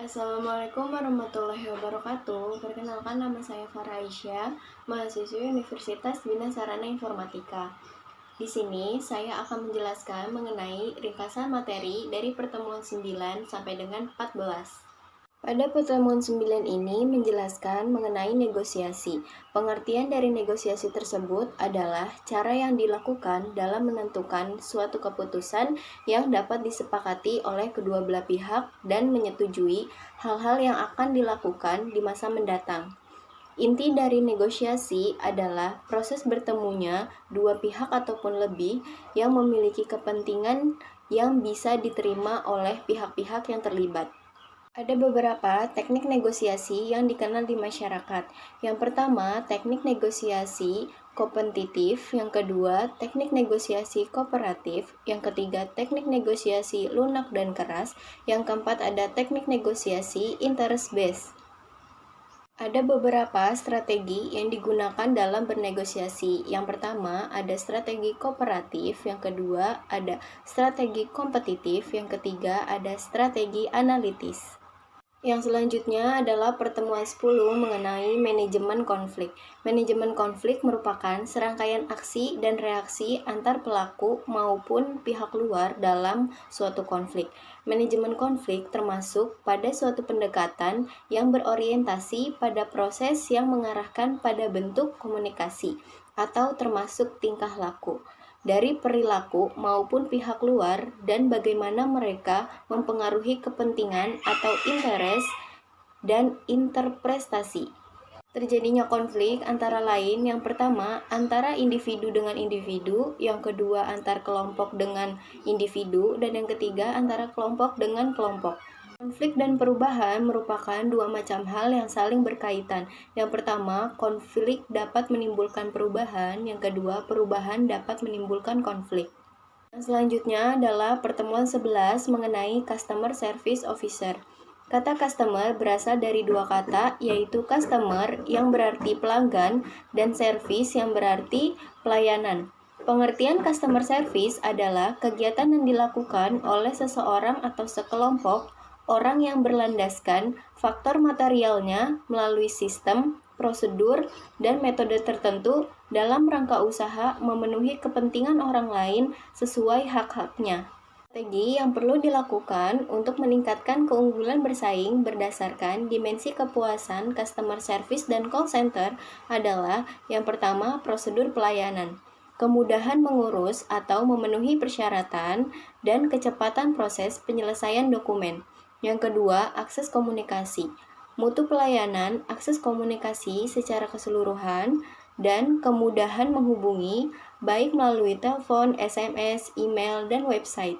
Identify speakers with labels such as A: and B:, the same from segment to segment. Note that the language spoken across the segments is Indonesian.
A: Assalamualaikum warahmatullahi wabarakatuh. Perkenalkan, nama saya Farah Aisyah, mahasiswi Universitas Bina Sarana Informatika. Di sini saya akan menjelaskan mengenai ringkasan materi dari pertemuan 9 sampai dengan 14. Pada pertemuan 9 ini menjelaskan mengenai negosiasi. Pengertian dari negosiasi tersebut adalah cara yang dilakukan dalam menentukan suatu keputusan yang dapat disepakati oleh kedua belah pihak dan menyetujui hal-hal yang akan dilakukan di masa mendatang. Inti dari negosiasi adalah proses bertemunya dua pihak ataupun lebih yang memiliki kepentingan yang bisa diterima oleh pihak-pihak yang terlibat. Ada beberapa teknik negosiasi yang dikenal di masyarakat. Yang pertama, teknik negosiasi kompetitif. Yang kedua, teknik negosiasi kooperatif. Yang ketiga, teknik negosiasi lunak dan keras. Yang keempat, ada teknik negosiasi interest based. Ada beberapa strategi yang digunakan dalam bernegosiasi. Yang pertama, ada strategi kooperatif. Yang kedua, ada strategi kompetitif. Yang ketiga, ada strategi analitis. Yang selanjutnya adalah pertemuan 10 mengenai manajemen konflik. Manajemen konflik merupakan serangkaian aksi dan reaksi antar pelaku maupun pihak luar dalam suatu konflik. Manajemen konflik termasuk pada suatu pendekatan yang berorientasi pada proses yang mengarahkan pada bentuk komunikasi atau termasuk tingkah laku dari perilaku maupun pihak luar dan bagaimana mereka mempengaruhi kepentingan atau interest dan interpretasi. Terjadinya konflik antara lain yang pertama antara individu dengan individu, yang kedua antar kelompok dengan individu, dan yang ketiga antara kelompok dengan kelompok. Konflik dan perubahan merupakan dua macam hal yang saling berkaitan. Yang pertama, konflik dapat menimbulkan perubahan. Yang kedua, perubahan dapat menimbulkan konflik. Yang selanjutnya adalah pertemuan 11 mengenai Customer Service Officer. Kata customer berasal dari dua kata, yaitu customer yang berarti pelanggan dan service yang berarti pelayanan. Pengertian customer service adalah kegiatan yang dilakukan oleh seseorang atau sekelompok orang yang berlandaskan faktor materialnya melalui sistem, prosedur, dan metode tertentu dalam rangka usaha memenuhi kepentingan orang lain sesuai hak-haknya. Strategi yang perlu dilakukan untuk meningkatkan keunggulan bersaing berdasarkan dimensi kepuasan customer service dan call center adalah yang pertama, prosedur pelayanan. Kemudahan mengurus atau memenuhi persyaratan dan kecepatan proses penyelesaian dokumen. Yang kedua, akses komunikasi. Mutu pelayanan, akses komunikasi secara keseluruhan, dan kemudahan menghubungi baik melalui telepon, SMS, email, dan website.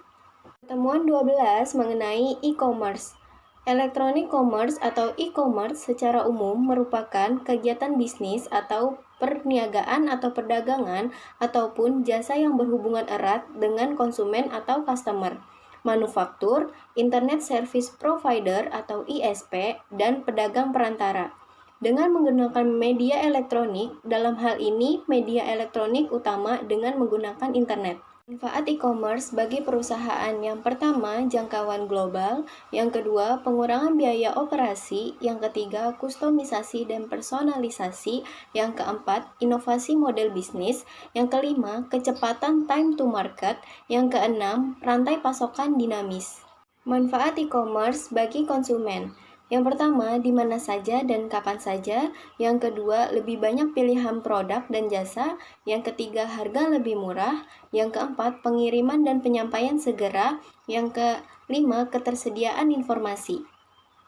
A: Pertemuan 12 mengenai e-commerce. Electronic commerce atau e-commerce secara umum merupakan kegiatan bisnis atau perniagaan atau perdagangan ataupun jasa yang berhubungan erat dengan konsumen atau customer, manufaktur, internet service provider atau ISP, dan pedagang perantara. Dengan menggunakan media elektronik, dalam hal ini media elektronik utama dengan menggunakan internet. Manfaat e-commerce bagi perusahaan yang pertama, jangkauan global, yang kedua, pengurangan biaya operasi, yang ketiga, kustomisasi dan personalisasi, yang keempat, inovasi model bisnis, yang kelima, kecepatan time to market, yang keenam, rantai pasokan dinamis. Manfaat e-commerce bagi konsumen. Yang pertama, di mana saja dan kapan saja. Yang kedua, lebih banyak pilihan produk dan jasa. Yang ketiga, harga lebih murah. Yang keempat, pengiriman dan penyampaian segera. Yang kelima, ketersediaan informasi.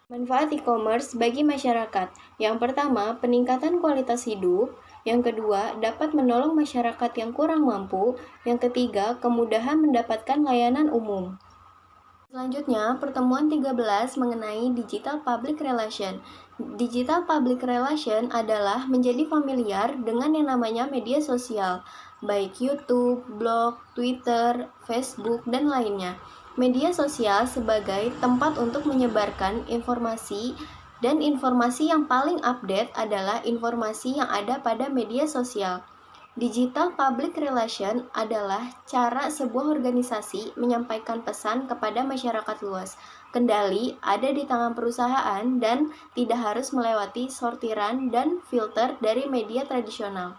A: Manfaat e-commerce bagi masyarakat. Yang pertama, peningkatan kualitas hidup. Yang kedua, dapat menolong masyarakat yang kurang mampu. Yang ketiga, kemudahan mendapatkan layanan umum. Selanjutnya, pertemuan 13 mengenai Digital Public Relation. Digital Public Relation adalah menjadi familiar dengan yang namanya media sosial, baik YouTube, blog, Twitter, Facebook, dan lainnya. Media sosial sebagai tempat untuk menyebarkan informasi, dan informasi yang paling update adalah informasi yang ada pada media sosial. Digital Public Relation adalah cara sebuah organisasi menyampaikan pesan kepada masyarakat luas. Kendali ada di tangan perusahaan dan tidak harus melewati sortiran dan filter dari media tradisional.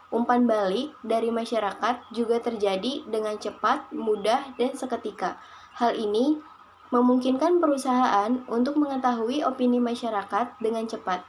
A: Umpan balik dari masyarakat juga terjadi dengan cepat, mudah, dan seketika. Hal ini memungkinkan perusahaan untuk mengetahui opini masyarakat dengan cepat.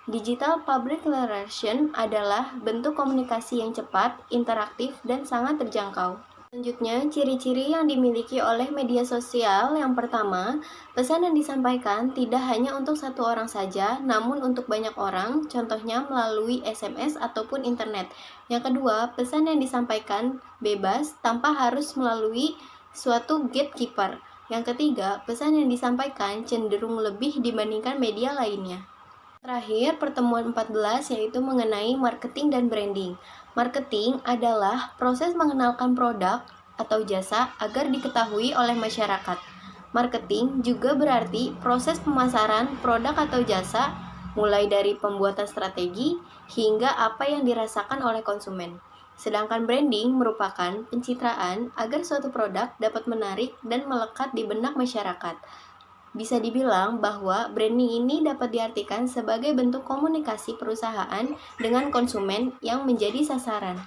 A: Digital Public Relation adalah bentuk komunikasi yang cepat, interaktif, dan sangat terjangkau. Selanjutnya, ciri-ciri yang dimiliki oleh media sosial. Yang pertama, pesan yang disampaikan tidak hanya untuk satu orang saja, namun untuk banyak orang, contohnya melalui SMS ataupun internet. Yang kedua, pesan yang disampaikan bebas tanpa harus melalui suatu gatekeeper. Yang ketiga, pesan yang disampaikan cenderung lebih dibandingkan media lainnya. Terakhir, pertemuan 14 yaitu mengenai marketing dan branding. Marketing adalah proses mengenalkan produk atau jasa agar diketahui oleh masyarakat. Marketing juga berarti proses pemasaran produk atau jasa mulai dari pembuatan strategi hingga apa yang dirasakan oleh konsumen. Sedangkan branding merupakan pencitraan agar suatu produk dapat menarik dan melekat di benak masyarakat. Bisa dibilang bahwa branding ini dapat diartikan sebagai bentuk komunikasi perusahaan dengan konsumen yang menjadi sasaran.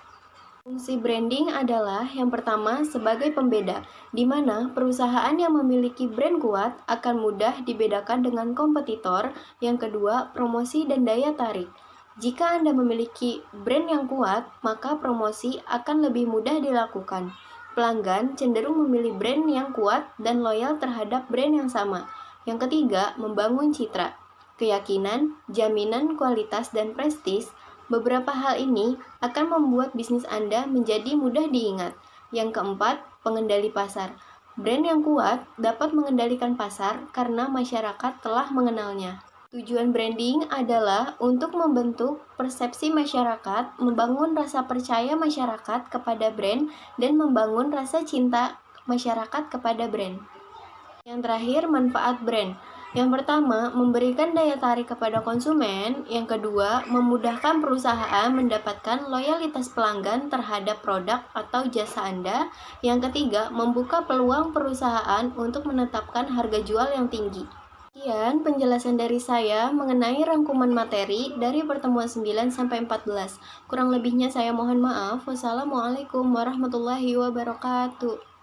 A: Fungsi branding adalah yang pertama sebagai pembeda, di mana perusahaan yang memiliki brand kuat akan mudah dibedakan dengan kompetitor. Yang kedua, promosi dan daya tarik. Jika Anda memiliki brand yang kuat, maka promosi akan lebih mudah dilakukan. Pelanggan cenderung memilih brand yang kuat dan loyal terhadap brand yang sama. Yang ketiga, membangun citra, keyakinan, jaminan kualitas, dan prestis. Beberapa hal ini akan membuat bisnis Anda menjadi mudah diingat. Yang keempat, pengendali pasar. Brand yang kuat dapat mengendalikan pasar karena masyarakat telah mengenalnya. Tujuan branding adalah untuk membentuk persepsi masyarakat, membangun rasa percaya masyarakat kepada brand, dan membangun rasa cinta masyarakat kepada brand. Yang terakhir, manfaat brand. Yang pertama, memberikan daya tarik kepada konsumen. Yang kedua, memudahkan perusahaan mendapatkan loyalitas pelanggan terhadap produk atau jasa Anda. Yang ketiga, membuka peluang perusahaan untuk menetapkan harga jual yang tinggi. Sekian penjelasan dari saya mengenai rangkuman materi dari pertemuan 9 sampai 14. Kurang lebihnya saya mohon maaf. Wassalamualaikum warahmatullahi wabarakatuh.